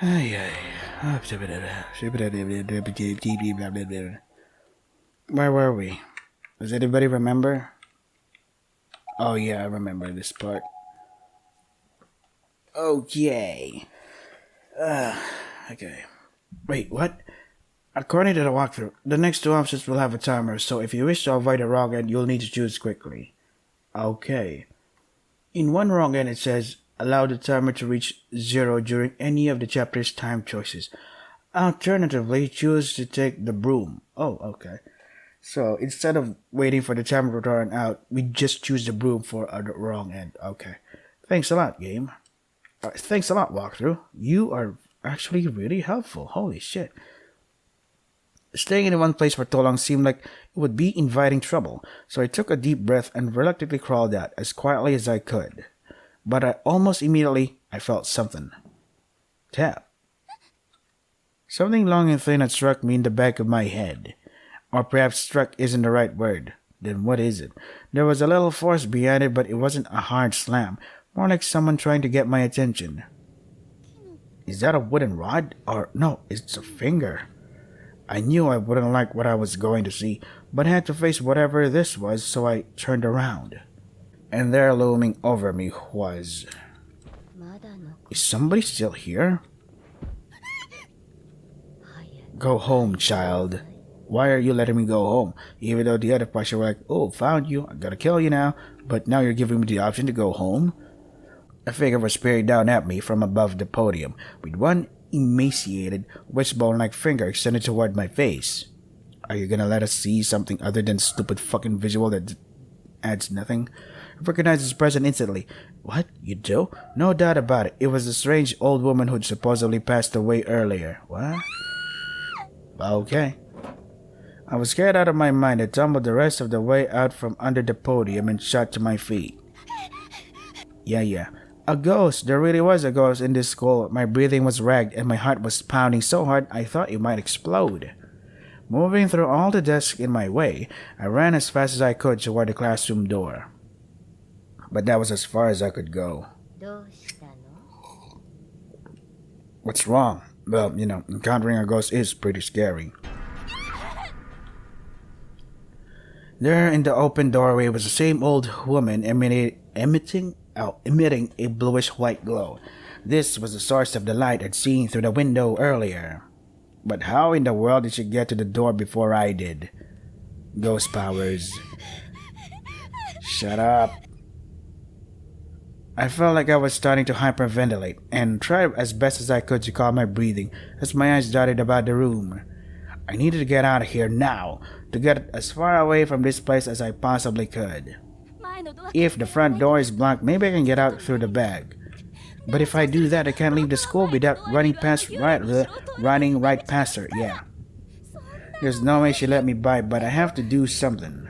Ay, ay. Where were we? Does anybody remember? Oh yeah, I remember this part. Okay. Okay. Wait, what? According to the walkthrough, the next two options will have a timer, so if you wish to avoid the wrong end, you'll need to choose quickly. Okay. In one wrong end, it says, allow the timer to reach 0 during any of the chapter's time choices. Alternatively, choose to take the broom. Oh, okay. So instead of waiting for the timer to run out, we just choose the broom for a wrong end. Okay. Thanks a lot, game. Thanks a lot, walkthrough. You are actually really helpful. Holy shit. Staying in one place for too long seemed like it would be inviting trouble, so I took a deep breath and reluctantly crawled out as quietly as I could. But almost immediately, I felt something. Tap. Something long and thin had struck me in the back of my head. Or perhaps struck isn't the right word. Then what is it? There was a little force behind it, but it wasn't a hard slam. More like someone trying to get my attention. Is that a wooden rod? Or no, it's a finger. I knew I wouldn't like what I was going to see, but I had to face whatever this was, so I turned around. And there looming over me was... Is somebody still here? Go home, child. Why are you letting me go home? Even though the other parts were like, oh, found you, I gotta kill you now, but now you're giving me the option to go home? A figure was peering down at me from above the podium, with one emaciated, wishbone-like finger extended toward my face. Are you gonna let us see something other than stupid fucking visual that adds nothing? I recognized his presence instantly. What? You do? No doubt about it. It was the strange old woman who'd supposedly passed away earlier. What? Okay. I was scared out of my mind. I tumbled the rest of the way out from under the podium and shot to my feet. Yeah. A ghost. There really was a ghost in this school. My breathing was ragged and my heart was pounding so hard I thought it might explode. Moving through all the desks in my way, I ran as fast as I could toward the classroom door. But that was as far as I could go. What's wrong? Well, encountering a ghost is pretty scary. There in the open doorway was the same old woman emitting a bluish-white glow. This was the source of the light I'd seen through the window earlier. But how in the world did she get to the door before I did? Ghost powers. Shut up. I felt like I was starting to hyperventilate and tried as best as I could to calm my breathing as my eyes darted about the room. I needed to get out of here now, to get as far away from this place as I possibly could. If the front door is blocked, maybe I can get out through the back. But if I do that, I can't leave the school without running right past her. Yeah. There's no way she let me by, but I have to do something.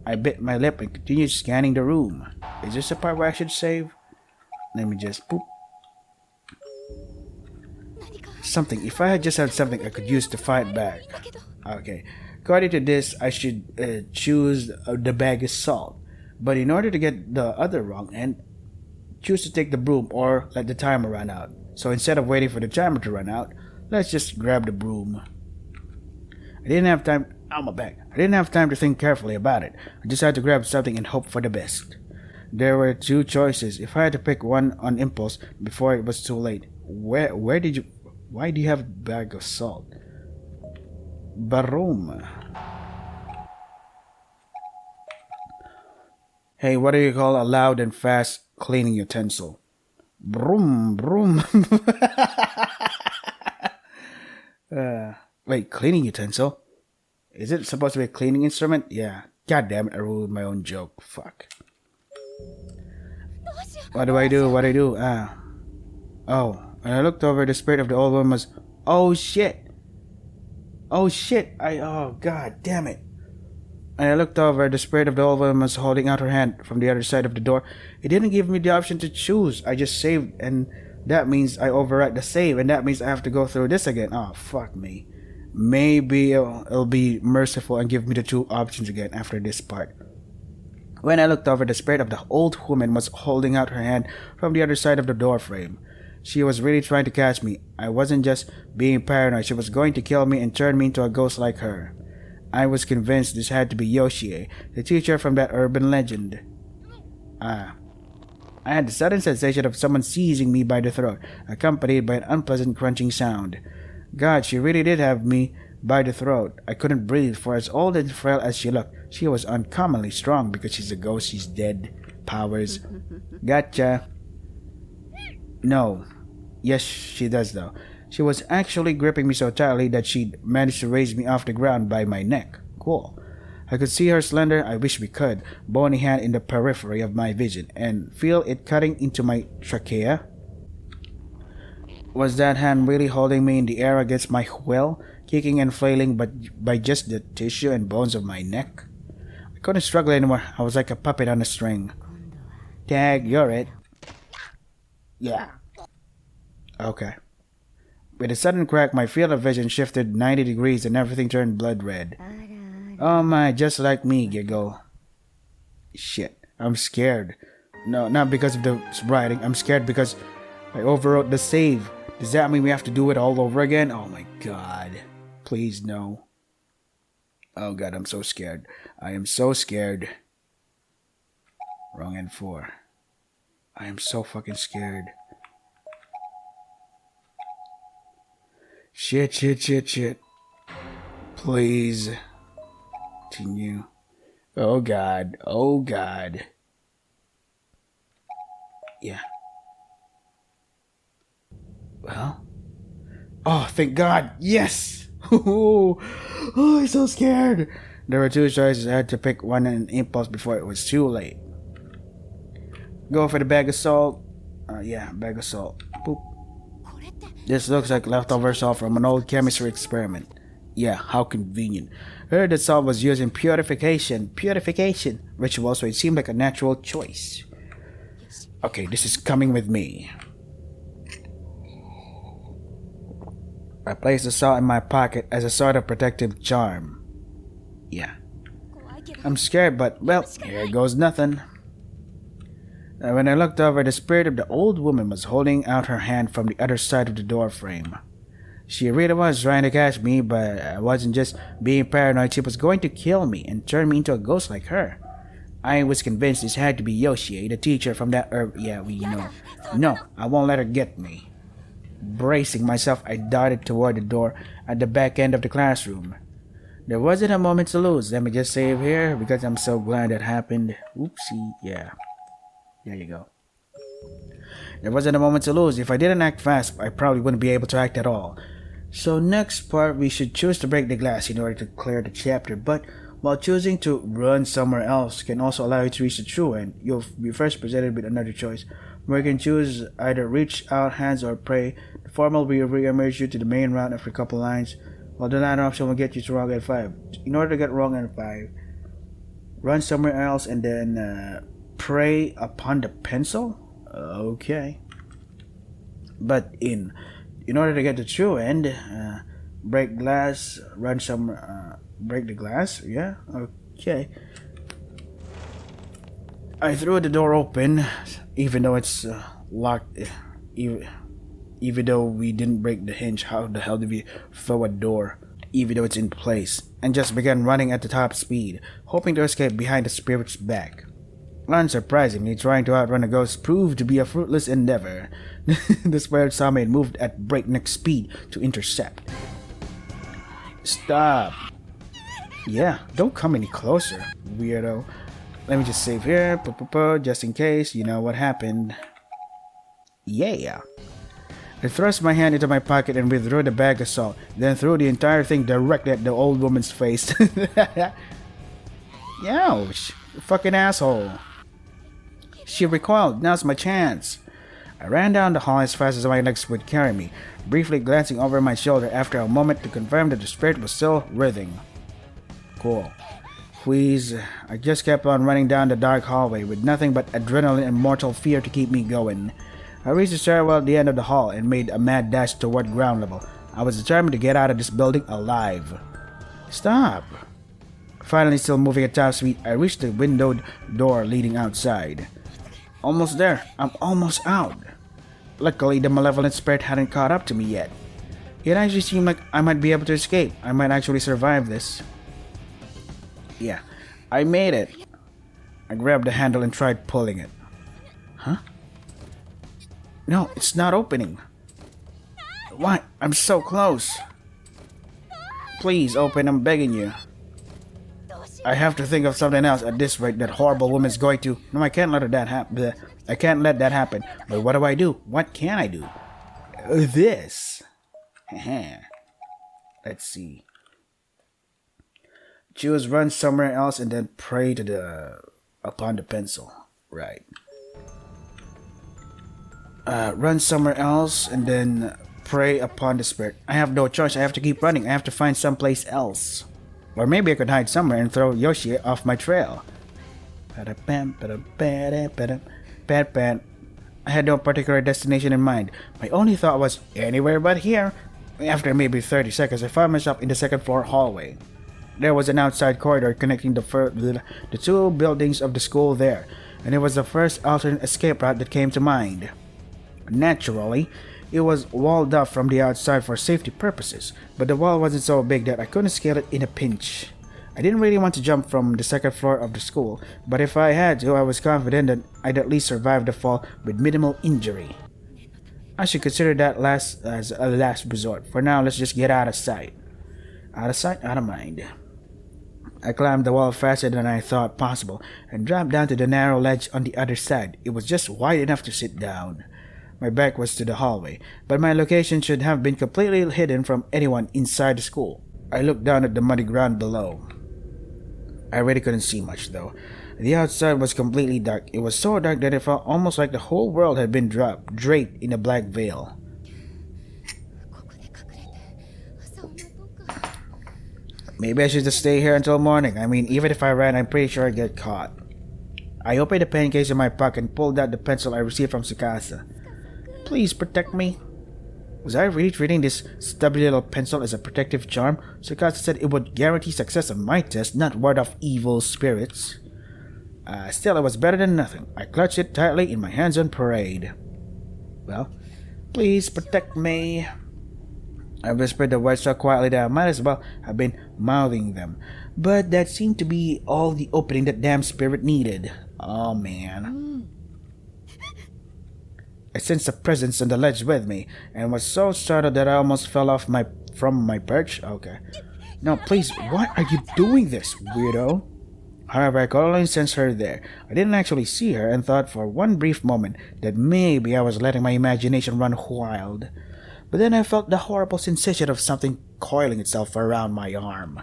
I bit my lip and continued scanning the room. Is this the part where I should save? Let me just poop. Something. If I had just had something I could use to fight back. Okay. According to this, I should choose the bag of salt. But in order to get the other wrong end, choose to take the broom or let the timer run out. So instead of waiting for the timer to run out, let's just grab the broom. I didn't have time. Oh, my back. I didn't have time to think carefully about it. I just had to grab something and hope for the best. There were two choices. If I had to pick one on impulse before it was too late, why do you have a bag of salt? Broom. Hey, what do you call a loud and fast cleaning utensil? Broom. Wait, cleaning utensil? Is it supposed to be a cleaning instrument? Yeah. God damn it, I ruined my own joke. Fuck. What do I do? Oh, and I looked over. The spirit of the old woman was... Oh shit, oh god damn it. And I looked over. The spirit of the old woman was holding out her hand from the other side of the door. It didn't give me the option to choose. I just saved, and that means I overwrite the save, and that means I have to go through this again. Oh, fuck me. Maybe it'll be merciful and give me the two options again after this part. When I looked over, the spirit of the old woman was holding out her hand from the other side of the door frame. She was really trying to catch me. I wasn't just being paranoid. She was going to kill me and turn me into a ghost like her. I was convinced this had to be Yoshie, the teacher from that urban legend. I had the sudden sensation of someone seizing me by the throat, accompanied by an unpleasant crunching sound. God, she really did have me by the throat. I couldn't breathe, for as old and frail as she looked, she was uncommonly strong because she's a ghost, she's dead. Powers. Gotcha. No. Yes, she does though. She was actually gripping me so tightly that she'd managed to raise me off the ground by my neck. Cool. I could see her slender, I wish we could, bony hand in the periphery of my vision, and feel it cutting into my trachea. Was that hand really holding me in the air against my will, kicking and flailing but by just the tissue and bones of my neck? I couldn't struggle anymore. I was like a puppet on a string. Tag, you're it. Yeah. Okay. With a sudden crack, my field of vision shifted 90 degrees and everything turned blood red. Oh my, just like me, giggle. Shit, I'm scared. No, not because of the writing. I'm scared because I overwrote the save. Does that mean we have to do it all over again? Oh my god. Please, no. Oh god, I'm so scared. I am so scared. Wrong N4. I am so fucking scared. Shit. Please. Continue. Oh god. Yeah. Well. Oh, thank God. Yes. Oh, I'm so scared. There were two choices. I had to pick one in impulse before it was too late. Go for the bag of salt. Yeah, bag of salt. Boop. This looks like leftover salt from an old chemistry experiment. Yeah, how convenient. Heard that salt was used in purification ritual, so it seemed like a natural choice. Okay, this is coming with me. I placed the salt in my pocket as a sort of protective charm. Yeah. I'm scared, but, well, here goes nothing. When I looked over, the spirit of the old woman was holding out her hand from the other side of the door frame. She really was trying to catch me, but I wasn't just being paranoid. She was going to kill me and turn me into a ghost like her. I was convinced this had to be Yoshie, the teacher from that yeah, we know. No, I won't let her get me. Bracing myself, I darted toward the door at the back end of the classroom. There wasn't a moment to lose. Let me just save here because I'm so glad that happened. Oopsie, yeah. There you go. There wasn't a moment to lose. If I didn't act fast, I probably wouldn't be able to act at all. So next part, we should choose to break the glass in order to clear the chapter, but while choosing to run somewhere else can also allow you to reach the true end, you'll be first presented with another choice, where you can choose either reach out hands or pray. The former will re-emerge you to the main route after a couple lines, while the latter option will get you to wrong end 5. In order to get wrong end 5, run somewhere else and then pray upon the pencil? Okay. But in order to get the true end, break glass, run some, break the glass, yeah, okay. I threw the door open, even though it's locked, even though we didn't break the hinge. How the hell did we throw a door, even though it's in place, and just began running at the top speed, hoping to escape behind the spirit's back. Unsurprisingly, trying to outrun a ghost proved to be a fruitless endeavor. The spirit saw me and moved at breakneck speed to intercept. Stop. Yeah, don't come any closer, weirdo. Let me just save here, just in case, you know what happened. Yeah. I thrust my hand into my pocket and withdrew the bag of salt, then threw the entire thing directly at the old woman's face. Ouch, you fucking asshole. She recoiled. Now's my chance. I ran down the hall as fast as my legs would carry me, briefly glancing over my shoulder after a moment to confirm that the spirit was still writhing. Cool. Please, I just kept on running down the dark hallway with nothing but adrenaline and mortal fear to keep me going. I reached the stairwell at the end of the hall and made a mad dash toward ground level. I was determined to get out of this building alive. Stop. Finally, still moving at top speed, I reached the windowed door leading outside. Almost there. I'm almost out. Luckily, the malevolent spirit hadn't caught up to me yet. It actually seemed like I might be able to escape. I might actually survive this. Yeah, I made it. I grabbed the handle and tried pulling it. Huh? No, it's not opening. Why? I'm so close. Please open, I'm begging you. I have to think of something else. At this rate, that horrible woman's going to... No, I can't let that happen. I can't let that happen. But what do I do? What can I do? This. Let's see. Choose run somewhere else and then pray to upon the pencil. Right. Run somewhere else and then prey upon the spirit. I have no choice. I have to keep running. I have to find someplace else. Or maybe I could hide somewhere and throw Yoshi off my trail. I had no particular destination in mind. My only thought was anywhere but here. After maybe 30 seconds, I found myself in the second floor hallway. There was an outside corridor connecting the two buildings of the school there, and it was the first alternate escape route that came to mind. Naturally, it was walled off from the outside for safety purposes, but the wall wasn't so big that I couldn't scale it in a pinch. I didn't really want to jump from the second floor of the school, but if I had to, I was confident that I'd at least survive the fall with minimal injury. I should consider that as a last resort. For now, let's just get out of sight. Out of sight, out of mind. I climbed the wall faster than I thought possible and dropped down to the narrow ledge on the other side. It was just wide enough to sit down. My back was to the hallway, but my location should have been completely hidden from anyone inside the school. I looked down at the muddy ground below. I really couldn't see much, though. The outside was completely dark. It was so dark that it felt almost like the whole world had been draped in a black veil. Maybe I should just stay here until morning. I mean, even if I ran, I'm pretty sure I'd get caught. I opened the pen case in my pocket and pulled out the pencil I received from Tsukasa. Please protect me. Was I really treating this stubby little pencil as a protective charm? Tsukasa said it would guarantee success on my test, not ward off evil spirits. Still, it was better than nothing. I clutched it tightly in my hands on parade. Well, please protect me. I whispered the words so quietly that I might as well have been mouthing them. But that seemed to be all the opening that damn spirit needed. Oh, man. I sensed a presence on the ledge with me, and was so startled that I almost fell off from my perch. Okay. No, please, why are you doing this, weirdo? However, I could only sense her there. I didn't actually see her and thought for one brief moment that maybe I was letting my imagination run wild. But then I felt the horrible sensation of something coiling itself around my arm.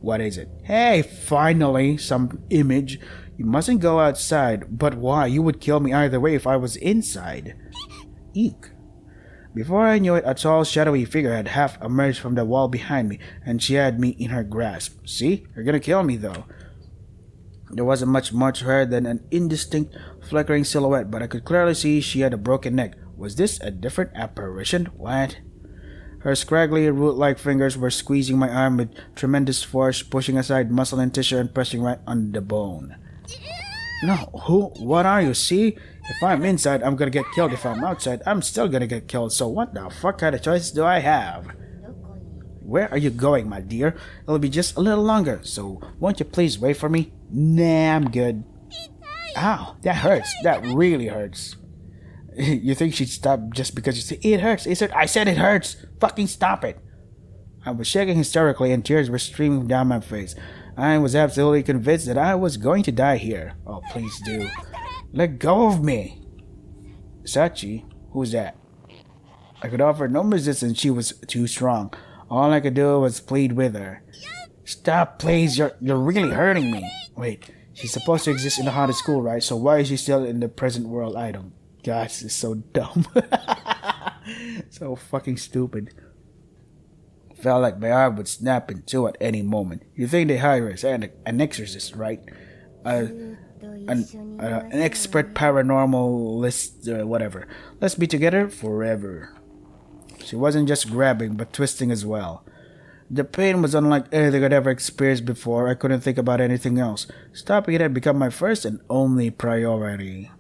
What is it? Hey, finally, some image. You mustn't go outside. But why? You would kill me either way if I was inside. Eek. Before I knew it, a tall, shadowy figure had half emerged from the wall behind me, and she had me in her grasp. See? You're gonna kill me, though. There wasn't much more to her than an indistinct, flickering silhouette, but I could clearly see she had a broken neck. Was this a different apparition? What? Her scraggly, root-like fingers were squeezing my arm with tremendous force, pushing aside muscle and tissue and pressing right on the bone. No, who? What are you? See? If I'm inside, I'm gonna get killed. If I'm outside, I'm still gonna get killed. So what the fuck kind of choices do I have? Where are you going, my dear? It'll be just a little longer, so won't you please wait for me? Nah, I'm good. Ow, that hurts. That really hurts. You think she'd stop just because you say, it hurts? I said it hurts! Fucking stop it! I was shaking hysterically and tears were streaming down my face. I was absolutely convinced that I was going to die here. Oh, please do. Let go of me! Sachi? Who's that? I could offer no resistance. She was too strong. All I could do was plead with her. Stop, please. You're really hurting me. Wait, she's supposed to exist in the haunted school, right? So why is she still in the present world? I don't. Gosh, this is so dumb. So fucking stupid. Felt like my arm would snap in two at any moment. You think they hire us an exorcist, right? An expert paranormalist, whatever. Let's be together forever. She wasn't just grabbing, but twisting as well. The pain was unlike anything I'd ever experienced before. I couldn't think about anything else. Stopping it had become my first and only priority.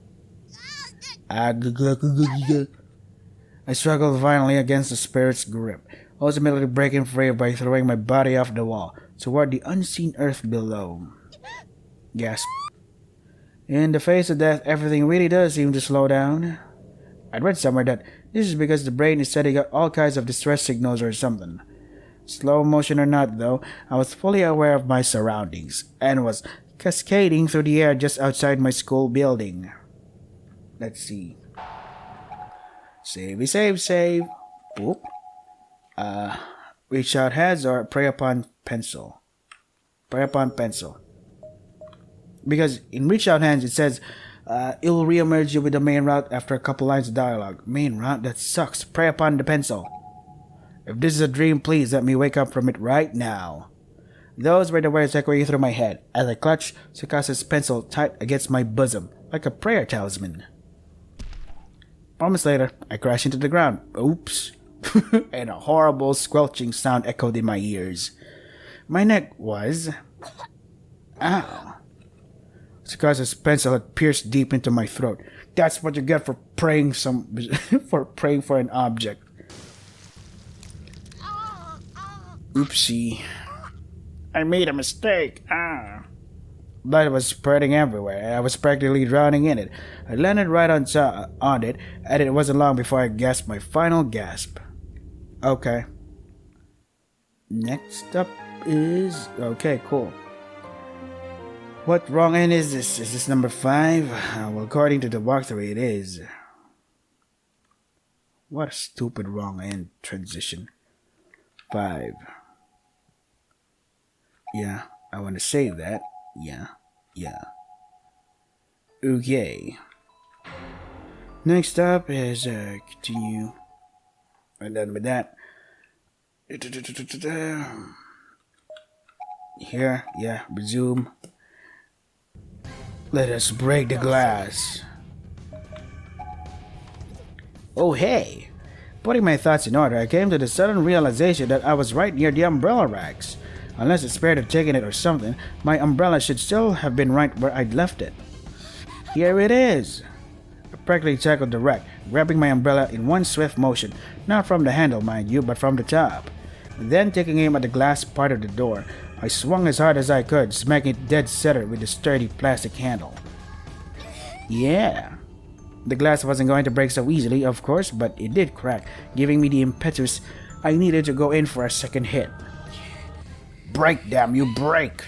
I struggled violently against the spirit's grip, ultimately breaking free by throwing my body off the wall toward the unseen earth below. Gasp. In the face of death, everything really does seem to slow down. I'd read somewhere that this is because the brain is sending out all kinds of distress signals or something. Slow motion or not, though, I was fully aware of my surroundings and was cascading through the air just outside my school building. Let's see. Save. Boop. Reach out heads or prey upon pencil. Prey upon pencil. Because in reach out hands it says, it will reemerge you with the main route after a couple lines of dialogue. Main route? That sucks. Prey upon the pencil. If this is a dream, please let me wake up from it right now. Those were the words echoing through my head as I clutched Tsukasa's pencil tight against my bosom, like a prayer talisman. Moments later, I crashed into the ground. Oops. And a horrible squelching sound echoed in my ears. My neck was... Ow. Tsukasa's pencil had pierced deep into my throat. That's what you get for praying for an object. Oopsie. I made a mistake. Blood was spreading everywhere. I was practically drowning in it. I landed right on it, and it wasn't long before I gasped my final gasp. Okay. Next up is... Okay, cool. What wrong end is this? Is this number 5? Well, according to the walkthrough, it is. What a stupid wrong end transition. 5. Yeah, I want to save that. Yeah. Okay. Next up is continue. We're done with that. Here, yeah, resume. Let us break the glass. Oh hey! Putting my thoughts in order, I came to the sudden realization that I was right near the umbrella racks. Unless the spirit had taken it or something, my umbrella should still have been right where I'd left it. Here it is! I practically tackled the rack, grabbing my umbrella in one swift motion, not from the handle, mind you, but from the top. Then, taking aim at the glass part of the door, I swung as hard as I could, smacking it dead center with the sturdy plastic handle. Yeah. The glass wasn't going to break so easily, of course, but it did crack, giving me the impetus I needed to go in for a second hit. Break, damn you, break!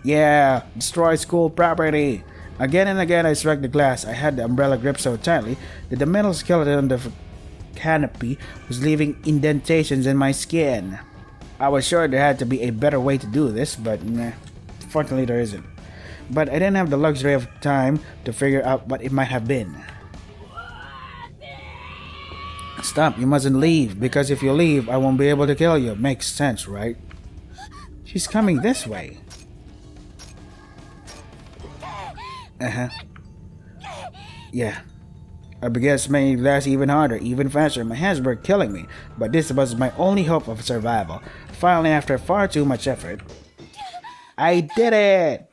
Yeah, destroy school property! Again and again I struck the glass. I had the umbrella gripped so tightly that the metal skeleton on the canopy was leaving indentations in my skin. I was sure there had to be a better way to do this, but nah, fortunately there isn't. But I didn't have the luxury of time to figure out what it might have been. Stop, you mustn't leave, because if you leave, I won't be able to kill you. Makes sense, right? She's coming this way. Yeah. I began smacking the glass even harder, even faster. My hands were killing me, but this was my only hope of survival. Finally, after far too much effort, I did it!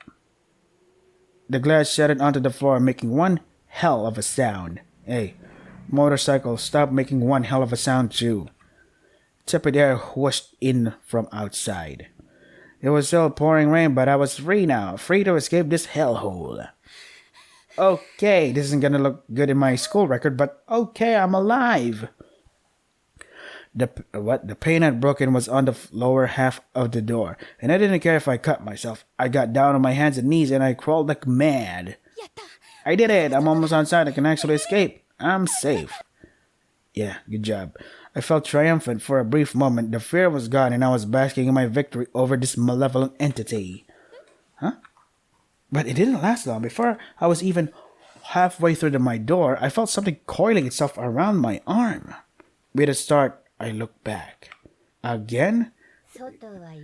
The glass shattered onto the floor, making one hell of a sound. Hey, motorcycle, stop making one hell of a sound too. Tepid air whooshed in from outside. It was still pouring rain, but I was free now, free to escape this hellhole. Okay, this isn't gonna look good in my school record, but okay, I'm alive. The pane had broken was on the lower half of the door, and I didn't care if I cut myself. I got down on my hands and knees and I crawled like mad. I did it! I'm almost outside. I can actually escape. I'm safe. Yeah, good job. I felt triumphant for a brief moment. The fear was gone and I was basking in my victory over this malevolent entity. Huh? But it didn't last long. Before I was even halfway through my door, I felt something coiling itself around my arm. With a start, I looked back. Again?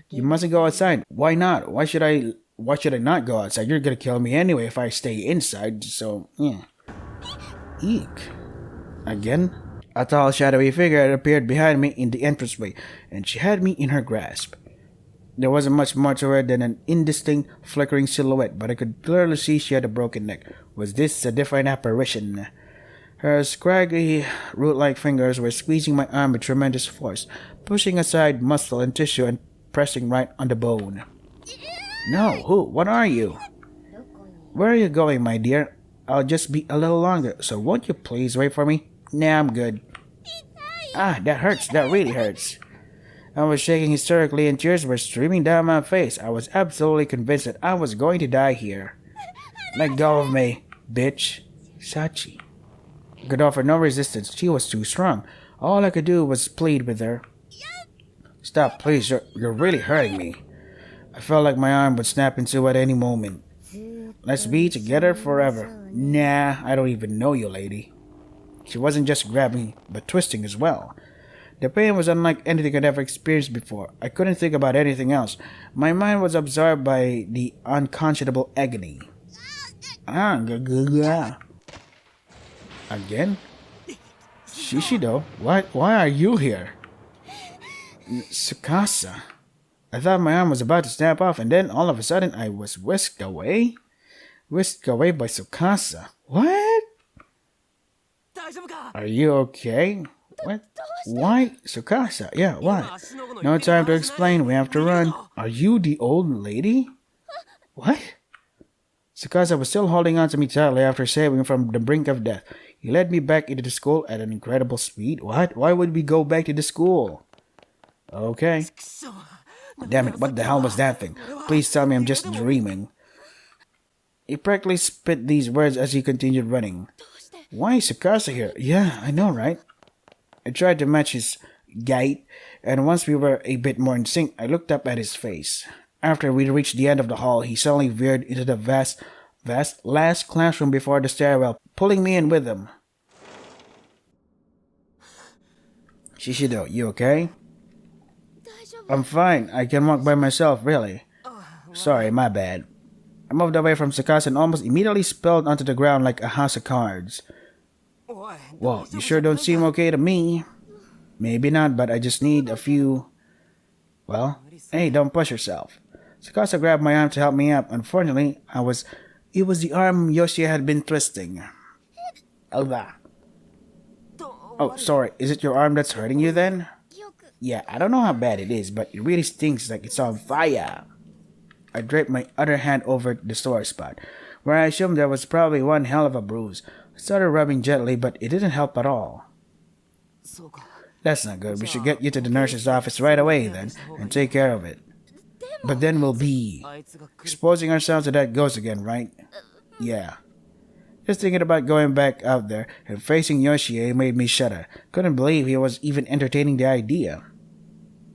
You mustn't go outside. Why not? Why should I not go outside? You're gonna kill me anyway if I stay inside, so yeah. Eek. Again? A tall, shadowy figure had appeared behind me in the entranceway, and she had me in her grasp. There wasn't much more to her than an indistinct, flickering silhouette, but I could clearly see she had a broken neck. Was this a different apparition? Her scraggy, root-like fingers were squeezing my arm with tremendous force, pushing aside muscle and tissue and pressing right on the bone. No, who? What are you? Where are you going, my dear? I'll just be a little longer, so won't you please wait for me? Nah, I'm good. Ah, that hurts. That really hurts. I was shaking hysterically and tears were streaming down my face. I was absolutely convinced that I was going to die here. Let go of me, bitch. Sachi. I could offer no resistance. She was too strong. All I could do was plead with her. Stop, please. You're really hurting me. I felt like my arm would snap in two at any moment. Let's be together forever. Nah, I don't even know you, lady. She wasn't just grabbing, but twisting as well. The pain was unlike anything I'd ever experienced before. I couldn't think about anything else. My mind was absorbed by the unconscionable agony. Again? Shishido, why are you here? Tsukasa. I thought my arm was about to snap off, and then all of a sudden I was whisked away? Whisked away by Tsukasa. What? Are you okay? What? Why? Tsukasa? Yeah, what? No time to explain, we have to run. Are you the old lady? What? Tsukasa was still holding on to me tightly after saving from the brink of death. He led me back into the school at an incredible speed. What? Why would we go back to the school? Okay. Damn it, what the hell was that thing? Please tell me I'm just dreaming. He practically spit these words as he continued running. Why is Tsukasa here? Yeah, I know, right? I tried to match his gait, and once we were a bit more in sync, I looked up at his face. After we reached the end of the hall, he suddenly veered into the vast last classroom before the stairwell, pulling me in with him. Shishido, you okay? I'm fine. I can walk by myself, really. Sorry, my bad. I moved away from Tsukasa and almost immediately spilled onto the ground like a house of cards. Well, you sure don't seem okay to me. Maybe not, but I just need a few... Well, hey, don't push yourself. Tsukasa grabbed my arm to help me up. Unfortunately, it was the arm Yoshi had been twisting. Oh, sorry. Is it your arm that's hurting you then? Yeah, I don't know how bad it is, but it really stinks like it's on fire. I draped my other hand over the sore spot, where I assumed there was probably one hell of a bruise. I started rubbing gently, but it didn't help at all. That's not good. We should get you to the nurse's office right away then, and take care of it. But then we'll be exposing ourselves to that ghost again, right? Yeah. Just thinking about going back out there and facing Yoshie made me shudder. Couldn't believe he was even entertaining the idea.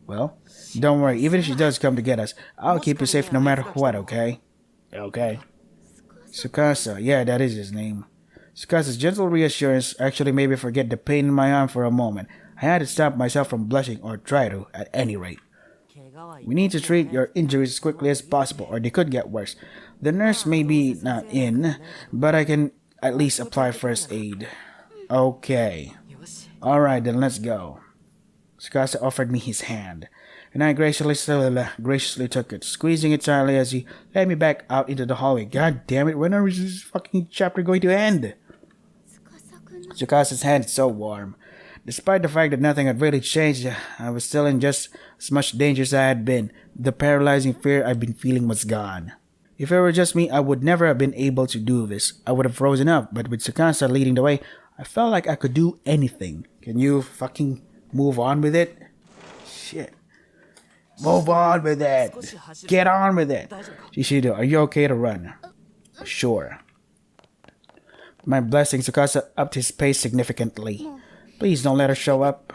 Well, don't worry, even if she does come to get us, I'll keep you safe no matter what, okay? Okay. Tsukasa, yeah, that is his name. Tsukasa's gentle reassurance actually made me forget the pain in my arm for a moment. I had to stop myself from blushing, or try to, at any rate. We need to treat your injuries as quickly as possible, or they could get worse. The nurse may be not in, but I can at least apply first aid. Okay. Alright, then let's go. Tsukasa offered me his hand, and I graciously took it, squeezing it tightly as he led me back out into the hallway. God damn it, when is this fucking chapter going to end? Tsukasa's hand is so warm. Despite the fact that nothing had really changed, I was still in just as much danger as I had been. The paralyzing fear I'd been feeling was gone. If it were just me, I would never have been able to do this. I would have frozen up, but with Tsukasa leading the way, I felt like I could do anything. Can you fucking move on with it? Shit. Move on with it. Get on with it. Shishido, are you okay to run? Sure. My blessing, Tsukasa upped his pace significantly. Please don't let her show up.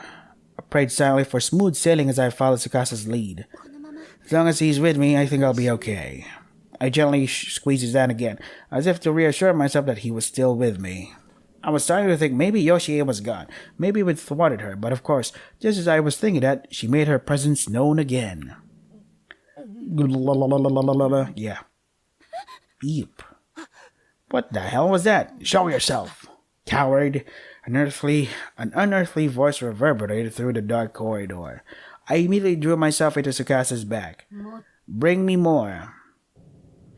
I prayed silently for smooth sailing as I followed Tsukasa's lead. As long as he's with me, I think I'll be okay. I gently squeezed his hand again, as if to reassure myself that he was still with me. I was starting to think maybe Yoshie was gone. Maybe we'd thwarted her, but of course, just as I was thinking that, she made her presence known again. Yeah. Eep. What the hell was that? Show yourself, coward. An unearthly voice reverberated through the dark corridor. I immediately drew myself into Tsukasa's back. Bring me more.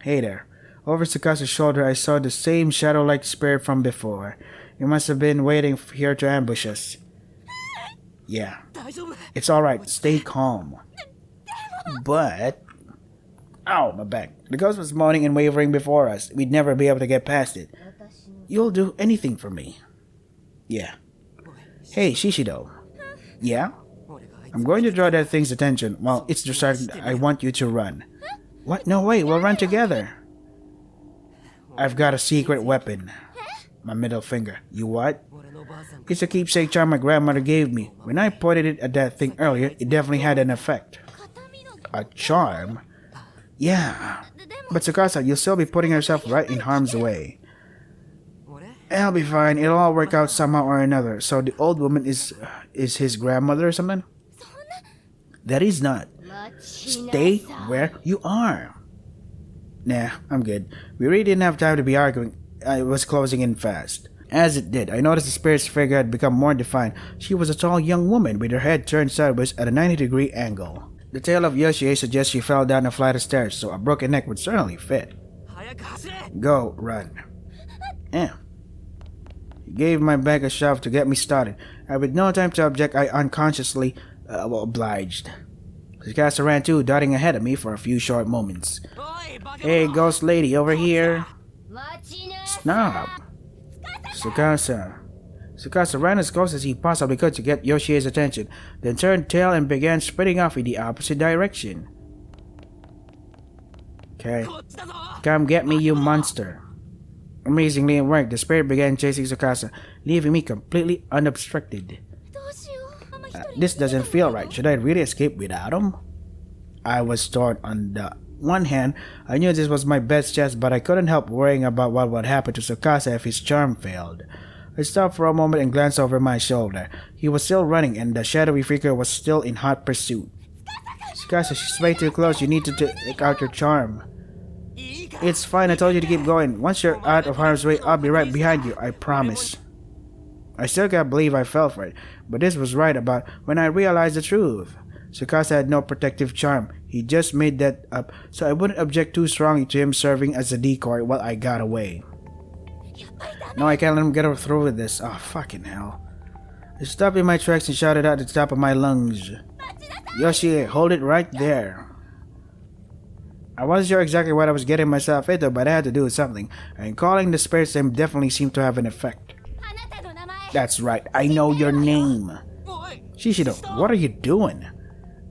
Hey there. Over Tsukasa's shoulder, I saw the same shadow-like spirit from before. You must have been waiting here to ambush us. Yeah. It's alright. Stay calm. But... Ow, my back. The ghost was moaning and wavering before us. We'd never be able to get past it. You'll do anything for me. Yeah. Hey, Shishido. Yeah? I'm going to draw that thing's attention. While it's distracted, I want you to run. What? No, wait. We'll run together. I've got a secret weapon. My middle finger. You what? It's a keepsake charm my grandmother gave me. When I pointed it at that thing earlier, it definitely had an effect. A charm? Yeah. But Tsukasa, you'll still be putting yourself right in harm's way. I'll be fine. It'll all work out somehow or another. So the old woman is his grandmother or something? That is not. Stay where you are. Nah, I'm good. We really didn't have time to be arguing. It was closing in fast. As it did, I noticed the spirit's figure had become more defined. She was a tall young woman with her head turned sideways at a 90-degree angle. The tale of Yoshie suggests she fell down a flight of stairs, so a broken neck would certainly fit. Go, run. He gave my back a shove to get me started, and with no time to object, I unconsciously obliged. Tsukasa ran too, darting ahead of me for a few short moments. Hey, ghost lady, over here. Stop. Tsukasa ran as close as he possibly could to get Yoshie's attention, then turned tail and began sprinting off in the opposite direction. Okay. Come get me, you monster. Amazingly, it worked. The spirit began chasing Tsukasa, leaving me completely unobstructed. This doesn't feel right. Should I really escape without him? I was torn. On the one hand, I knew this was my best chance, but I couldn't help worrying about what would happen to Tsukasa if his charm failed. I stopped for a moment and glanced over my shoulder. He was still running, and the shadowy figure was still in hot pursuit. Tsukasa, she's way too close. You need to take out your charm. It's fine. I told you to keep going. Once you're out of harm's way, I'll be right behind you. I promise. I still can't believe I fell for it, but this was right about when I realized the truth. Tsukasa had no protective charm. He just made that up, so I wouldn't object too strongly to him serving as a decoy while I got away. No, I can't let him get through with this. Oh, fucking hell. I stopped in my tracks and shouted out at the top of my lungs. Yoshie, hold it right there. I wasn't sure exactly what I was getting myself into, but I had to do something, and calling the spirit's name definitely seemed to have an effect. That's right, I know your name. Shishido, what are you doing?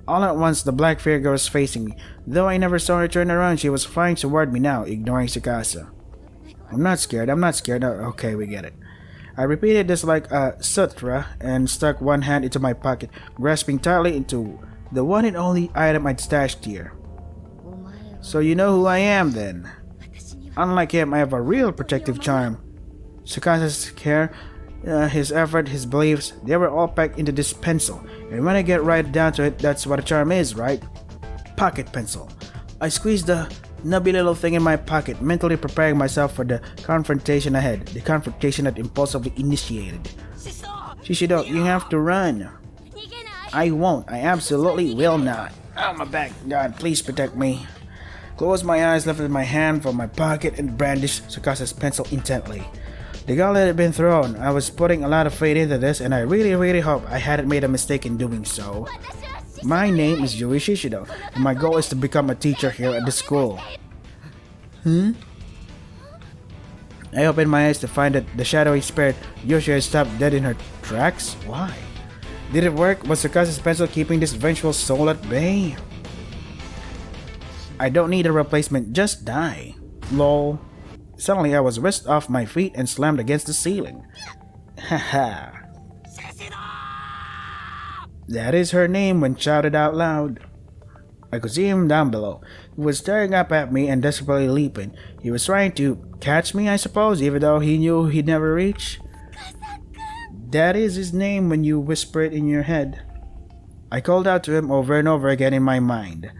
All at once, the black figure was facing me. Though I never saw her turn around, she was flying toward me now, ignoring Tsukasa. I'm not scared. Oh, okay, we get it. I repeated this like a sutra and stuck one hand into my pocket, grasping tightly into the one and only item I'd stashed here. So you know who I am then. Unlike him, I have a real protective charm. Tsukasa's care, his effort, his beliefs, they were all packed into this pencil. And when I get right down to it, that's what a charm is, right? Pocket pencil. I squeezed the nubby little thing in my pocket, mentally preparing myself for the confrontation ahead. The confrontation that impulsively initiated. Shishido, you have to run. I won't. I absolutely will not. Oh, my back. God, please protect me. Closed my eyes, lifted my hand from my pocket, and brandished Tsukasa's pencil intently. The gauntlet had been thrown. I was putting a lot of faith into this, and I really hope I hadn't made a mistake in doing so. My name is Yui Shishido, and my goal is to become a teacher here at the school. I opened my eyes to find that the shadowy spirit Yoshi had stopped dead in her tracks. Why? Did it work? Was Tsukasa's pencil keeping this vengeful soul at bay? I don't need a replacement, just die. Lol. Suddenly I was whisked off my feet and slammed against the ceiling. Haha. That is her name when shouted out loud. I could see him down below. He was staring up at me and desperately leaping. He was trying to catch me, I suppose, even though he knew he'd never reach. That is his name when you whisper it in your head. I called out to him over and over again in my mind.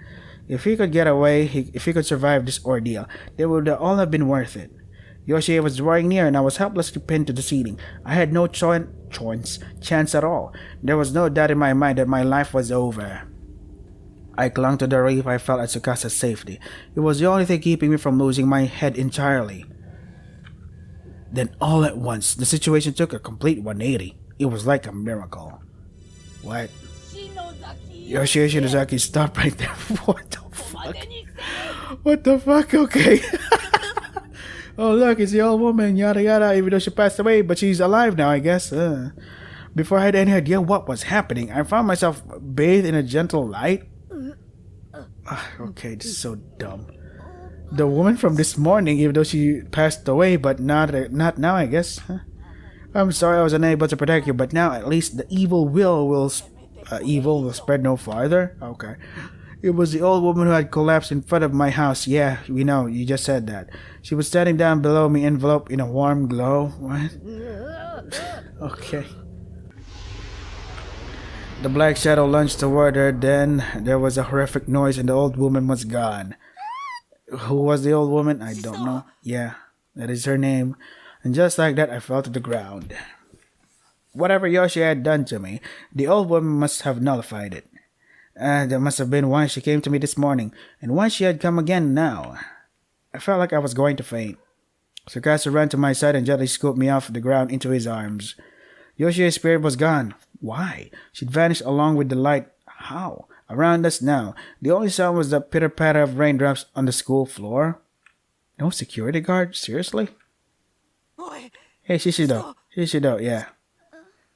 If he could get away, if he could survive this ordeal, they would all have been worth it. Yoshi was drawing near and I was helplessly pinned to the ceiling. I had no chance at all. There was no doubt in my mind that my life was over. I clung to the relief I felt at Tsukasa's safety. It was the only thing keeping me from losing my head entirely. Then all at once, the situation took a complete 180. It was like a miracle. What? Yoshie Shinozaki, stop right there. What the fuck? What the fuck? Okay. Oh, look, it's the old woman, yada yada, even though she passed away, but she's alive now, I guess. Before I had any idea what was happening, I found myself bathed in a gentle light. Okay, this is so dumb. The woman from this morning, even though she passed away, but not now, I guess. I'm sorry I was unable to protect you, but now at least the evil will spread no farther. Okay. It was the old woman who had collapsed in front of my house. Yeah, we know, you just said that. She was standing down below me, enveloped in a warm glow. What? Okay. The black shadow lunged toward her, then there was a horrific noise and the old woman was gone. Who was the old woman? I don't know. Yeah, that is her name. And just like that, I fell to the ground. Whatever Yoshi had done to me, the old woman must have nullified it. That must have been why she came to me this morning, and why she had come again now. I felt like I was going to faint. Tsukasa ran to my side and gently scooped me off the ground into his arms. Yoshi's spirit was gone. Why? She'd vanished along with the light. How? Around us now, the only sound was the pitter-patter of raindrops on the school floor. No security guard? Seriously? Hey, Shishido. Shishido, yeah.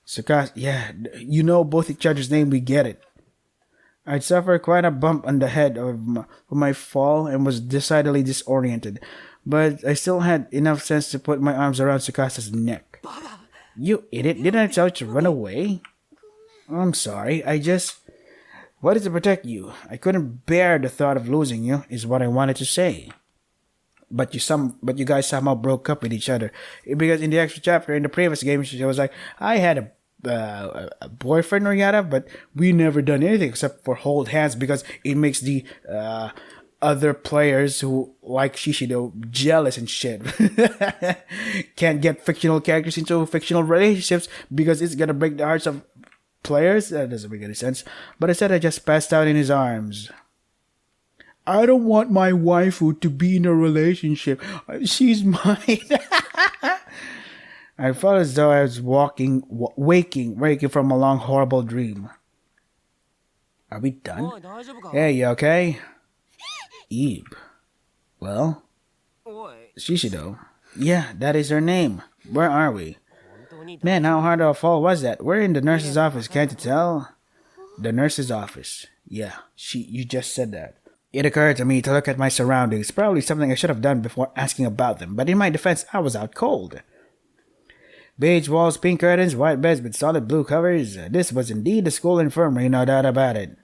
Tsukasa, yeah, you know both each other's name, we get it. I'd suffered quite a bump on the head of my fall and was decidedly disoriented, but I still had enough sense to put my arms around Tsukasa's neck. You idiot, didn't I tell you to run away? I'm sorry, I just wanted to protect you. I couldn't bear the thought of losing you, is what I wanted to say. But you guys somehow broke up with each other. Because in the extra chapter, in the previous game, she was like, I had a boyfriend or yada, but we never done anything except for hold hands because it makes the other players who like Shishido jealous and shit. Can't get fictional characters into fictional relationships because it's gonna break the hearts of players. That doesn't make any sense. But instead, I just passed out in his arms. I don't want my waifu to be in a relationship. She's mine. I felt as though I was waking from a long, horrible dream. Are we done? Hey, you okay? Eve. Well? Shishido. Yeah, that is her name. Where are we? Man, how hard of a fall was that? We're in the nurse's office, can't you tell? The nurse's office. Yeah, you just said that. It occurred to me to look at my surroundings, probably something I should have done before asking about them, but in my defense, I was out cold. Beige walls, pink curtains, white beds with solid blue covers. This was indeed the school infirmary, no doubt about it.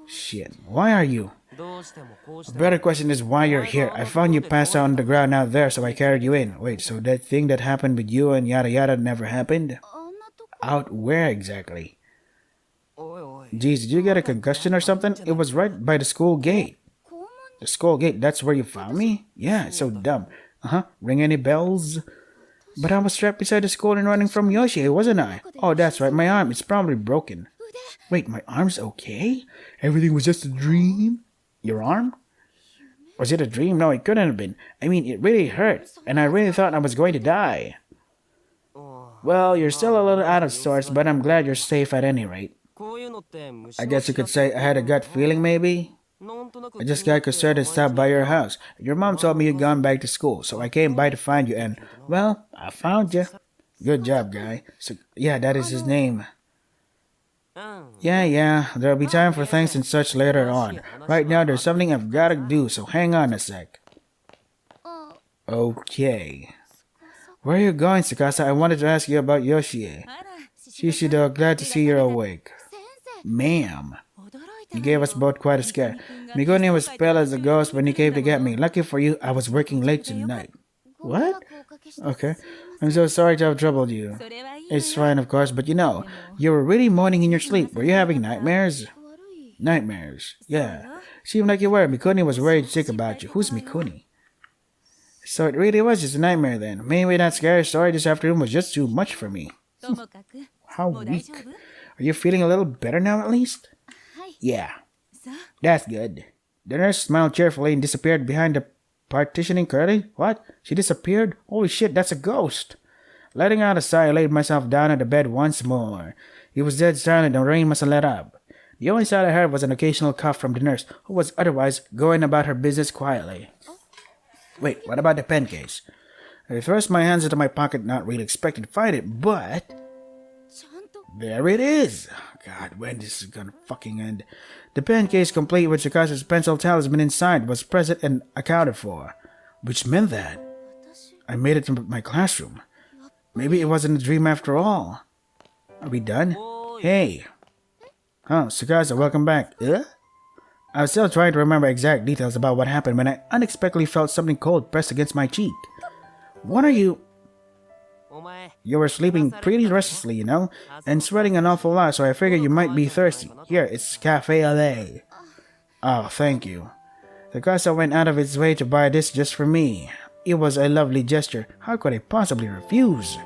Shit, why are you? A better question is why you're here. I found you passed out on the ground out there, so I carried you in. Wait, so that thing that happened with you and yada yada never happened? Out where exactly? Geez, did you get a concussion or something? It was right by the school gate. The school gate, that's where you found me? Yeah, it's so dumb. Ring any bells? But I was trapped beside the school and running from Yoshi, wasn't I? Oh, that's right, my arm. It's probably broken. Wait, my arm's okay? Everything was just a dream? Your arm? Was it a dream? No, it couldn't have been. I mean, it really hurt, and I really thought I was going to die. Well, you're still a little out of sorts, but I'm glad you're safe at any rate. I guess you could say I had a gut feeling, maybe? I just got concerned and stopped by your house. Your mom told me you'd gone back to school, so I came by to find you and, well, I found you. Good job, guy. So, yeah, that is his name. Yeah, there'll be time for thanks and such later on. Right now, there's something I've gotta do, so hang on a sec. Okay. Where are you going, Tsukasa? I wanted to ask you about Yoshie. Shishido, glad to see you're awake. Ma'am. You gave us both quite a scare. Mikuni was pale as a ghost when he came to get me. Lucky for you, I was working late tonight. What? Okay. I'm so sorry to have troubled you. It's fine, of course, but you know, you were really moaning in your sleep. Were you having nightmares? Nightmares? Yeah. Seemed like you were. Mikuni was worried sick about you. Who's Mikuni? So it really was just a nightmare then. Maybe that scary story this afternoon was just too much for me. How weak. Are you feeling a little better now at least? Yeah. That's good. The nurse smiled cheerfully and disappeared behind the partitioning Curly? What? She disappeared? Holy shit, that's a ghost. Letting out a sigh, I laid myself down on the bed once more. It was dead silent and rain must have let up. The only sound I heard was an occasional cough from the nurse, who was otherwise going about her business quietly. Wait, what about the pen case? I thrust my hands into my pocket, not really expecting to find it, but... there it is! God, when this is gonna fucking end? The pen case, complete with Tsukashi's pencil talisman inside, was present and accounted for, which meant that I made it to my classroom. Maybe it wasn't a dream after all. Are we done? Hey! Oh, Tsukasa, welcome back. I was still trying to remember exact details about what happened when I unexpectedly felt something cold pressed against my cheek. What are you... You were sleeping pretty restlessly, you know, and sweating an awful lot, so I figured you might be thirsty. Here, it's Cafe LA. Oh, thank you. Tsukasa went out of its way to buy this just for me. It was a lovely gesture. How could I possibly refuse?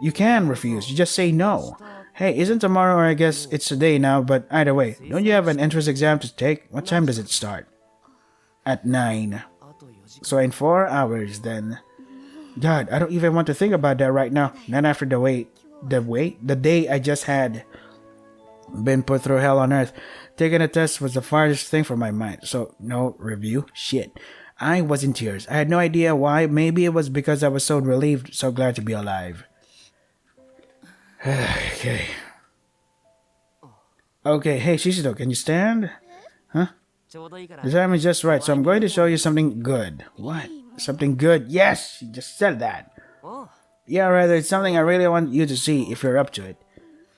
You can refuse, you just say no. Hey, isn't tomorrow, or I guess it's today now, but either way, don't you have an entrance exam to take? What time does it start? At 9. So in 4 hours then. God, I don't even want to think about that right now. Not after the day I just had. Been put through hell on earth. Taking a test was the farthest thing from my mind. So, no review? Shit. I was in tears. I had no idea why. Maybe it was because I was so relieved, so glad to be alive. Okay. Okay, hey Shishido, can you stand? Huh? The time is just right, so I'm going to show you something good. What? Something good? Yes! You just said that. Yeah, rather, it's something I really want you to see if you're up to it.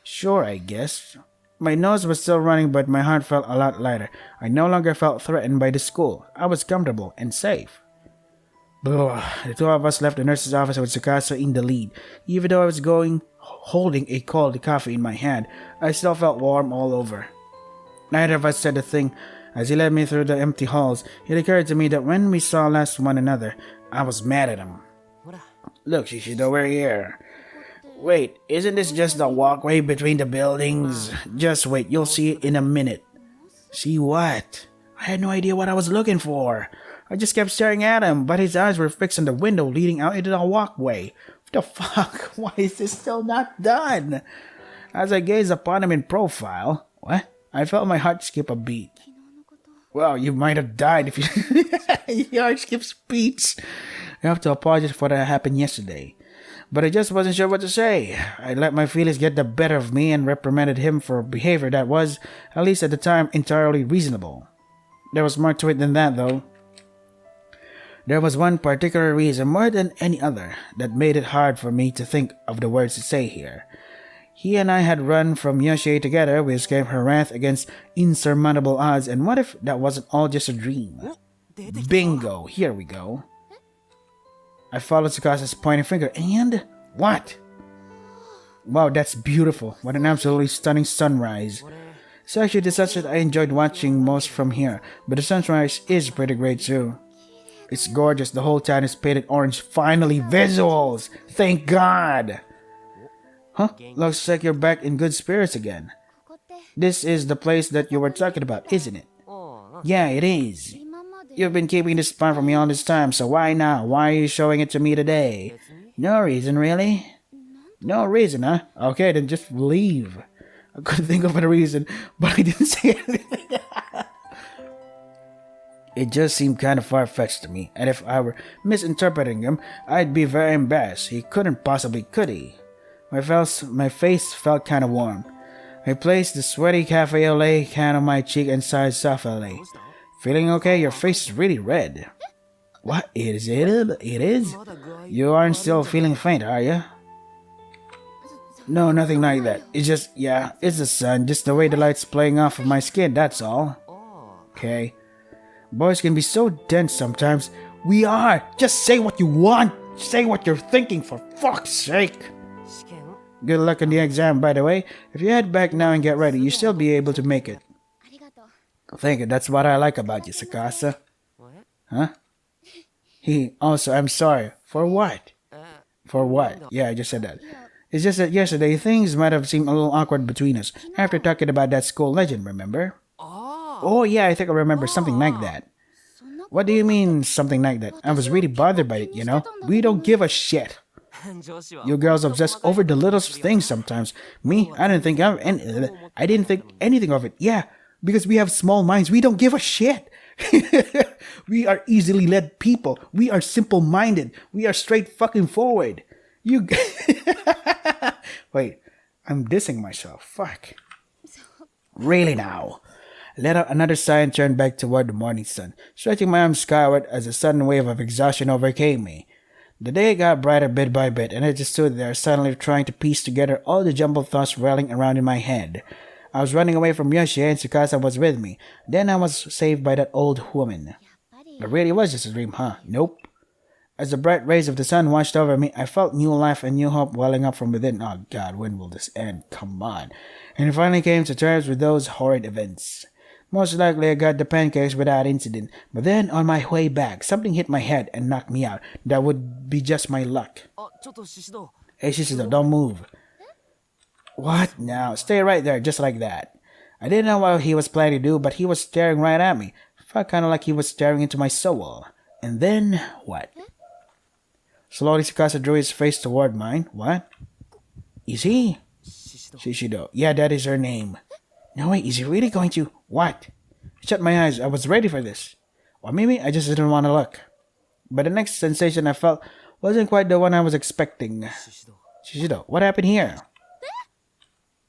Sure, I guess. My nose was still running, but my heart felt a lot lighter. I no longer felt threatened by the school. I was comfortable and safe. Ugh. The two of us left the nurse's office with Tsukasa in the lead. Even though I was holding a cold coffee in my hand, I still felt warm all over. Neither of us said a thing. As he led me through the empty halls, it occurred to me that when we saw last one another, I was mad at him. Look, Shishido, we're here. Wait, isn't this just the walkway between the buildings? Just wait, you'll see it in a minute. See what? I had no idea what I was looking for. I just kept staring at him, but his eyes were fixed on the window leading out into the walkway. What the fuck? Why is this still not done? As I gazed upon him in profile, I felt my heart skip a beat. Well, you might have died if you... Your heart skips beats. I have to apologize for what happened yesterday. But I just wasn't sure what to say. I let my feelings get the better of me and reprimanded him for behavior that was, at least at the time, entirely reasonable. There was more to it than that, though. There was one particular reason, more than any other, that made it hard for me to think of the words to say here. He and I had run from Yoshie together. We escaped her wrath against insurmountable odds, and what if that wasn't all just a dream? Bingo! Here we go. I followed Tsukasa's pointing finger, and... what? Wow, that's beautiful. What an absolutely stunning sunrise. It's actually the sunset I enjoyed watching most from here, but the sunrise is pretty great too. It's gorgeous. The whole town is painted orange. Finally, visuals! Thank God! Huh? Looks like you're back in good spirits again. This is the place that you were talking about, isn't it? Yeah, it is. You've been keeping this spot from me all this time, so why now? Why are you showing it to me today? No reason, really? No reason, huh? Okay, then just leave. I couldn't think of a reason, but I didn't say anything. It just seemed kind of far-fetched to me, and if I were misinterpreting him, I'd be very embarrassed. He couldn't possibly, could he? My face felt kind of warm. I placed the sweaty Cafe au lait can on my cheek and sighed softly. Feeling okay? Your face is really red. What? It is? You aren't still feeling faint, are you? No, nothing like that. It's just, yeah, it's the sun. Just the way the light's playing off of my skin, that's all. Okay. Boys can be so dense sometimes. We are! Just say what you want! Say what you're thinking, for fuck's sake! Good luck on the exam, by the way. If you head back now and get ready, you'll still be able to make it. Thank you, that's what I like about you, Tsukasa. Huh? I'm sorry. For what? For what? Yeah, I just said that. It's just that yesterday, things might have seemed a little awkward between us. After talking about that school legend, remember? Oh yeah, I think I remember something like that. What do you mean, something like that? I was really bothered by it, you know? We don't give a shit. You girls obsess over the littlest things sometimes. Me, I didn't think anything of it. Yeah, because we have small minds. We don't give a shit. We are easily led people. We are simple-minded. We are straight fucking forward. You... Wait, I'm dissing myself. Fuck. Really now. Let out another sigh and turned back toward the morning sun, stretching my arms skyward as a sudden wave of exhaustion overcame me. The day got brighter bit by bit, and I just stood there suddenly trying to piece together all the jumbled thoughts rolling around in my head. I was running away from Yoshi and Tsukasa was with me. Then I was saved by that old woman. It really was just a dream, huh? Nope. As the bright rays of the sun washed over me, I felt new life and new hope welling up from within. Oh God, when will this end? Come on. And I finally came to terms with those horrid events. Most likely I got the pancakes without incident, but then on my way back, something hit my head and knocked me out. That would be just my luck. Hey Shishido, don't move. What now? Stay right there, just like that. I didn't know what he was planning to do, but he was staring right at me. Felt kind of like he was staring into my soul. And then, what? Slowly Tsukasa drew his face toward mine. What? Is he? Shishido. Yeah, that is her name. No, wait, is he really going to... What? I shut my eyes. I was ready for this. Or maybe I just didn't want to look. But the next sensation I felt wasn't quite the one I was expecting. Shishido, what happened here?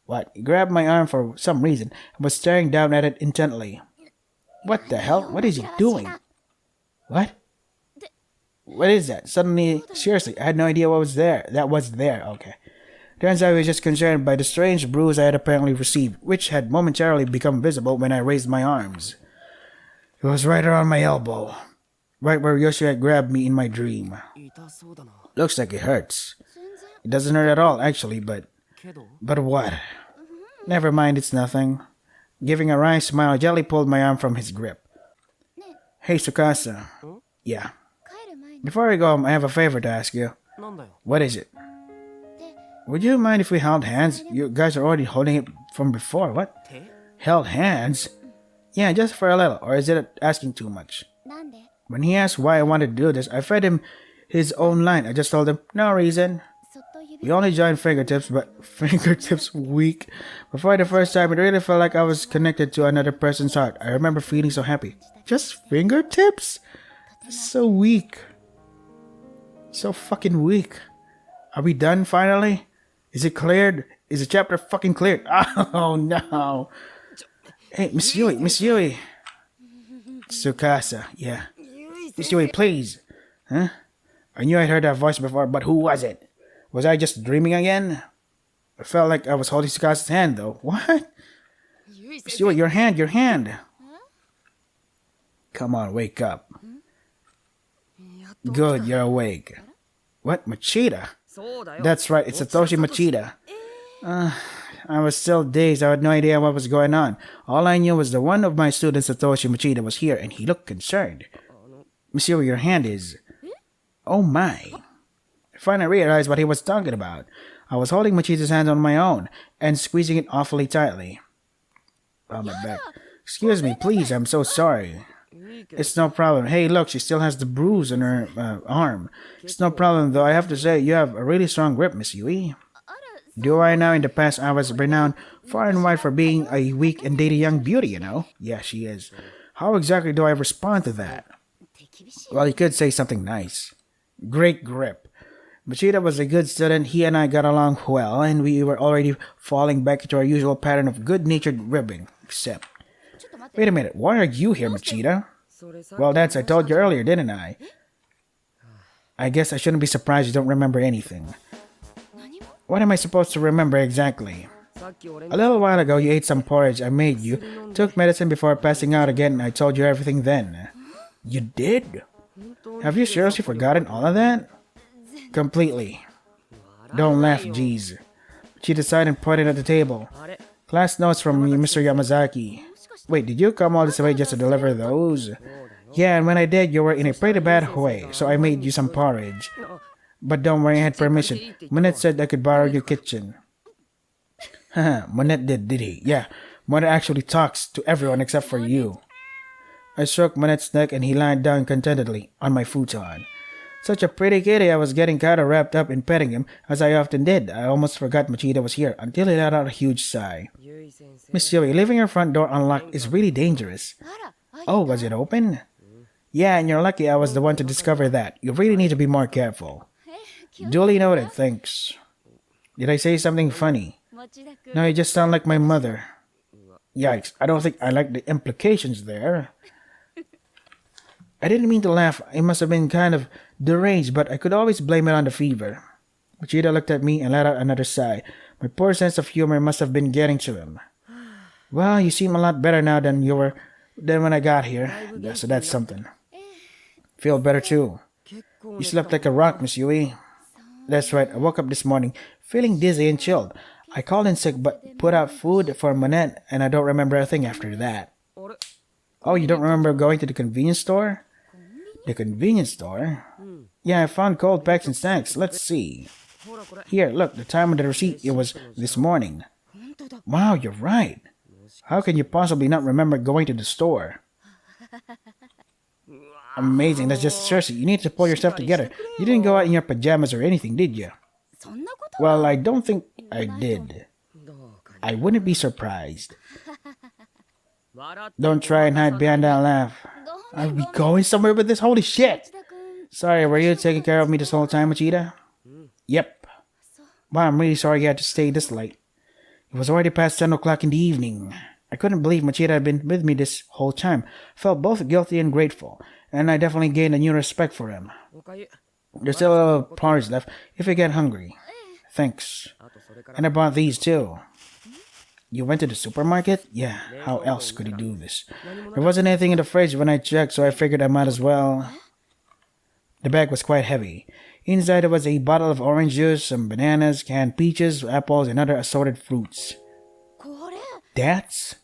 What? He grabbed my arm for some reason and was staring down at it intently. What the hell? What is he doing? What? What is that? Suddenly, seriously, I had no idea what was there. That was there. Okay. Turns out I was just concerned by the strange bruise I had apparently received, which had momentarily become visible when I raised my arms. It was right around my elbow, right where Yoshi had grabbed me in my dream. Looks like it hurts. It doesn't hurt at all, actually, but what? Never mind, it's nothing. Giving a wry smile, Jelly pulled my arm from his grip. Hey, Tsukasa. Yeah. Before I go home, I have a favor to ask you. What is it? Would you mind if we held hands? You guys are already holding it from before. What? Held hands? Yeah, just for a little. Or is it asking too much? When he asked why I wanted to do this, I fed him his own line. I just told him, no reason. We only joined fingertips, but fingertips weak. Before the first time, it really felt like I was connected to another person's heart. I remember feeling so happy. Just fingertips? So weak. So fucking weak. Are we done finally? Is it cleared? Is the chapter fucking cleared? Oh no. Hey, Miss Yui. Tsukasa, yeah. Miss Yui, please. Huh? I knew I'd heard that voice before, but who was it? Was I just dreaming again? I felt like I was holding Tsukasa's hand though. What? Miss Yui, your hand. Come on, wake up. Good, you're awake. What? Machida? That's right, it's Satoshi Machida. I was still dazed. I had no idea what was going on. All I knew was that one of my students, Satoshi Machida, was here, and he looked concerned. Monsieur, your hand is... Oh my. I finally realized what he was talking about. I was holding Machida's hand on my own, and squeezing it awfully tightly. Oh, my back. Excuse me, please, I'm so sorry. It's no problem. Hey, look, she still has the bruise on her arm. It's no problem, though. I have to say, you have a really strong grip, Miss Yui. Do I now? In the past, I was renowned far and wide for being a weak and dainty young beauty, you know? Yeah, she is. How exactly do I respond to that? Well, you could say something nice. Great grip. Machida was a good student. He and I got along well, and we were already falling back into our usual pattern of good-natured ribbing. Except... Wait a minute, why are you here, Machida? Well, I told you earlier, didn't I? I guess I shouldn't be surprised you don't remember anything. What am I supposed to remember exactly? A little while ago, you ate some porridge I made you, took medicine before passing out again, and I told you everything then. You did? Have you seriously forgotten all of that? Completely. Don't laugh, geez. She decided and pointed at the table. Class notes from Mr. Yamazaki. Wait, did you come all this way just to deliver those? Yeah, and when I did, you were in a pretty bad way, so I made you some porridge. But don't worry, I had permission. Monette said I could borrow your kitchen. Haha, Monette did he? Yeah, Monette actually talks to everyone except for you. I stroked Manette's neck and he lied down contentedly on my futon. Such a pretty kitty, I was getting kinda wrapped up in petting him, as I often did. I almost forgot Machida was here until he let out a huge sigh. Miss Yui, leaving your front door unlocked is really dangerous. Oh, was it open? Yeah, and you're lucky I was the one to discover that. You really need to be more careful. Duly noted, thanks. Did I say something funny? No, you just sound like my mother. Yikes, I don't think I like the implications there. I didn't mean to laugh. I must have been kind of deranged, but I could always blame it on the fever. Machida looked at me and let out another sigh. My poor sense of humor must have been getting to him. Well, you seem a lot better now than when I got here. Yeah, so that's something. Feel better too. You slept like a rock, Miss Yui. That's right, I woke up this morning feeling dizzy and chilled. I called in sick but put out food for Manette and I don't remember a thing after that. Oh, you don't remember going to the convenience store? The convenience store? Yeah, I found cold packs and snacks. Let's see. Here, look, the time on the receipt, it was this morning. Wow, you're right. How can you possibly not remember going to the store? Amazing, that's just seriously, you need to pull yourself together. You didn't go out in your pajamas or anything, did you? Well, I don't think I did. I wouldn't be surprised. Don't try and hide behind that laugh. Are we going somewhere with this? Holy shit! Sorry, were you taking care of me this whole time, Machida? Yep. Wow, I'm really sorry you had to stay this late. It was already past 10 o'clock in the evening. I couldn't believe Machida had been with me this whole time. Felt both guilty and grateful, and I definitely gained a new respect for him. There's still a little porridge left if you get hungry. Thanks. And I bought these too. You went to the supermarket? Yeah, how else could he do this? There wasn't anything in the fridge when I checked, so I figured I might as well. The bag was quite heavy. Inside there was a bottle of orange juice, some bananas, canned peaches, apples, and other assorted fruits. That's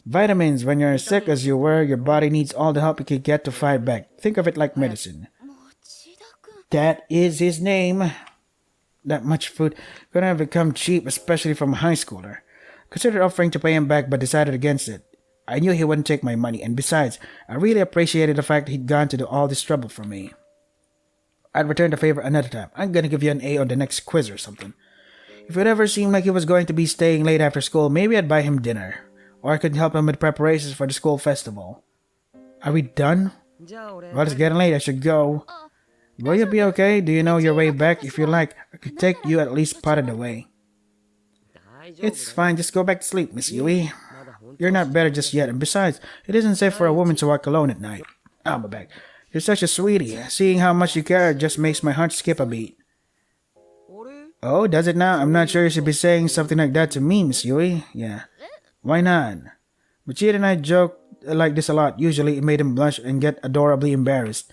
vitamins. When you're as sick as you were, your body needs all the help it can get to fight back. Think of it like medicine. That is his name. That much food couldn't have become cheap, especially from a high schooler. Considered offering to pay him back, but decided against it. I knew he wouldn't take my money, and besides, I really appreciated the fact he'd gone to do all this trouble for me. I'd return the favor another time. I'm gonna give you an A on the next quiz or something. If it ever seemed like he was going to be staying late after school, maybe I'd buy him dinner. Or I could help him with preparations for the school festival. Are we done? Well, it's getting late. I should go. Will you be okay? Do you know your way back? If you like, I could take you at least part of the way. It's fine. Just go back to sleep, Miss Yui. You're not better just yet. And besides, it isn't safe for a woman to walk alone at night. I'll be back. You're such a sweetie. Seeing how much you care just makes my heart skip a beat. Oh, does it now? I'm not sure you should be saying something like that to me, Miss Yui. Yeah. Why not? Machida and I joke like this a lot. Usually it made him blush and get adorably embarrassed.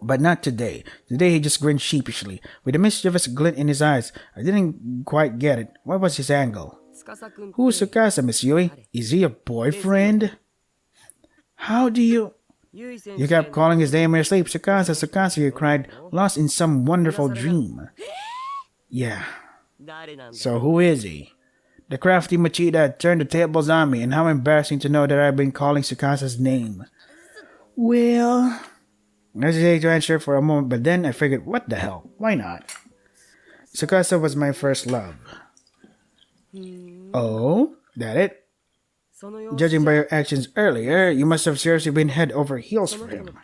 But not today. Today he just grinned sheepishly, with a mischievous glint in his eyes. I didn't quite get it. What was his angle? Who's Tsukasa, Miss Yui? Is he a boyfriend? How do you... You kept calling his name in your sleep. Tsukasa, Tsukasa, you cried, lost in some wonderful dream. Yeah. So who is he? The crafty Machida had turned the tables on me, and how embarrassing to know that I've been calling Tsukasa's name. Well... I hesitated to answer for a moment, but then I figured, what the hell? Why not? Tsukasa was my first love. Oh? That it? Judging by your actions earlier, you must have seriously been head over heels for him.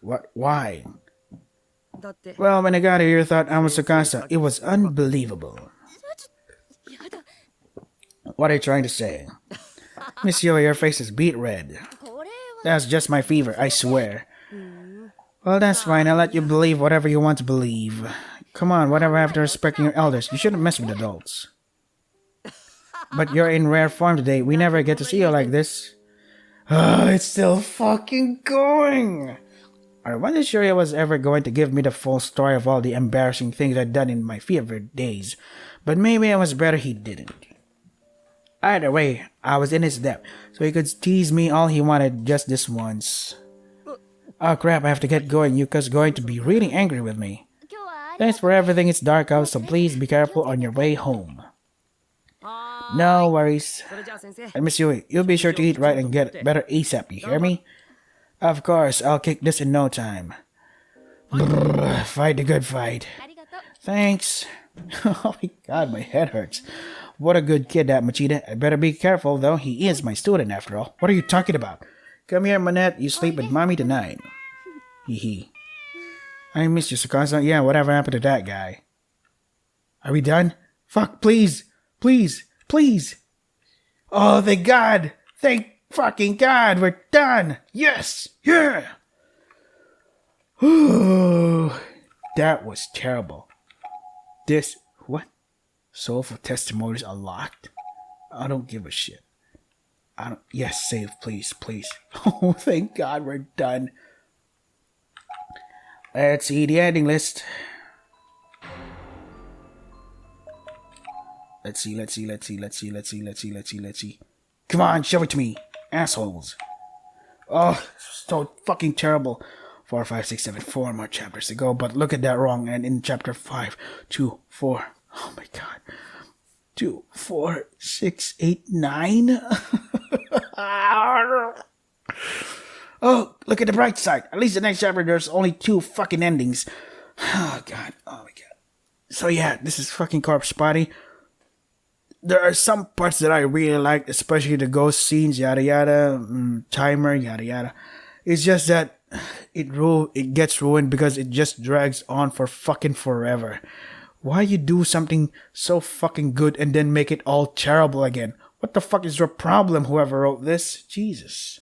What? Why? Well, when I got here, you thought I was Tsukasa. It was unbelievable. What are you trying to say? Miss Yui, your face is beet red. That's just my fever, I swear. Well, that's fine. I'll let you believe whatever you want to believe. Come on, whatever happened to respecting your elders? You shouldn't mess with adults. But you're in rare form today. We never get to see you like this. It's still fucking going. I wasn't sure he was ever going to give me the full story of all the embarrassing things I'd done in my fever days. But maybe it was better he didn't. Either way, I was in his debt, so he could tease me all he wanted just this once. Oh crap, I have to get going. Yuka's going to be really angry with me. Thanks for everything. It's dark out, so please be careful on your way home. No worries. And Miss Yui, you'll be sure to eat right and get better ASAP, you hear me? Of course, I'll kick this in no time. Brrr, fight the good fight. Thanks. Oh my god, my head hurts. What a good kid, that Machida. I better be careful, though. He is my student, after all. What are you talking about? Come here, Manette. You sleep with Mommy tonight. Hee hee. I missed you, Sakasa. Yeah, whatever happened to that guy? Are we done? Fuck, please. Please. Please. Oh, thank God. Thank fucking God. We're done. Yes. Yeah. Ooh, that was terrible. This, what? Soulful testimonies unlocked? I don't give a shit. Yes, save, please, please. Oh, thank God we're done. Let's see the ending list. Let's see. Come on, show it to me, assholes. Oh, so fucking terrible. 4, 5, 6, 7, 4 more chapters to go, but look at that wrong. And in chapter 5, 2, 4. Oh my God. 2, 4, 6, 8, 9. Oh, look at the bright side. At least the next chapter, there's only 2 fucking endings. Oh God. Oh my God. So yeah, this is fucking Corpse Party. There are some parts that I really like, especially the ghost scenes, yada yada, timer, yada yada. It's just that it gets ruined because it just drags on for fucking forever. Why you do something so fucking good and then make it all terrible again? What the fuck is your problem, whoever wrote this? Jesus.